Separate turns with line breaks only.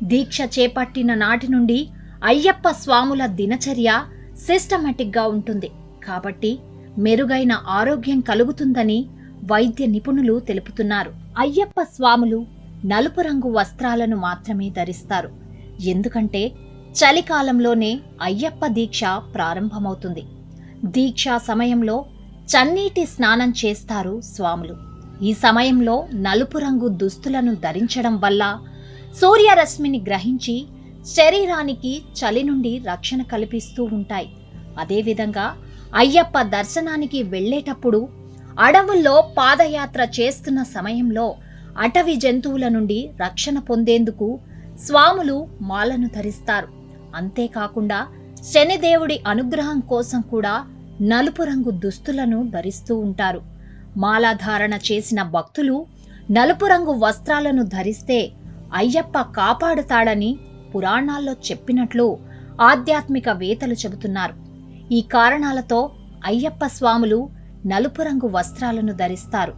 దీక్ష చేపట్టిన నాటి నుండి అయ్యప్ప స్వాముల దినచర్య సిస్టమాటిక్గా ఉంటుంది కాబట్టి మెరుగైన ఆరోగ్యం కలుగుతుందని వైద్య నిపుణులు తెలుపుతున్నారు. అయ్యప్ప స్వాములు నలుపు రంగు వస్త్రాలను మాత్రమే ధరిస్తారు. ఎందుకంటే చలికాలంలోనే అయ్యప్ప దీక్ష ప్రారంభమవుతుంది. దీక్షా సమయంలో చన్నీటి స్నానం చేస్తారు స్వాములు. ఈ సమయంలో నలుపు రంగు దుస్తులను ధరించడం వల్ల సూర్యరశ్మిని గ్రహించి శరీరానికి చలి నుండి రక్షణ కల్పిస్తూ ఉంటాయి. అదేవిధంగా అయ్యప్ప దర్శనానికి వెళ్లేటప్పుడు అడవుల్లో పాదయాత్ర చేస్తున్న సమయంలో అటవీ జంతువుల నుండి రక్షణ పొందేందుకు స్వాములు మాలను ధరిస్తారు. అంతేకాకుండా శనిదేవుడి అనుగ్రహం కోసం కూడా నలుపు రంగు దుస్తులను ధరిస్తూ ఉంటారు. మాలాధారణ చేసిన భక్తులు నలుపు రంగు వస్త్రాలను ధరిస్తే అయ్యప్ప కాపాడుతాడని పురాణాల్లో చెప్పినట్లు ఆధ్యాత్మిక వేత్తలు చెబుతున్నారు. ఈ కారణాలతో అయ్యప్ప స్వాములు నలుపు రంగు వస్త్రాలను ధరిస్తారు.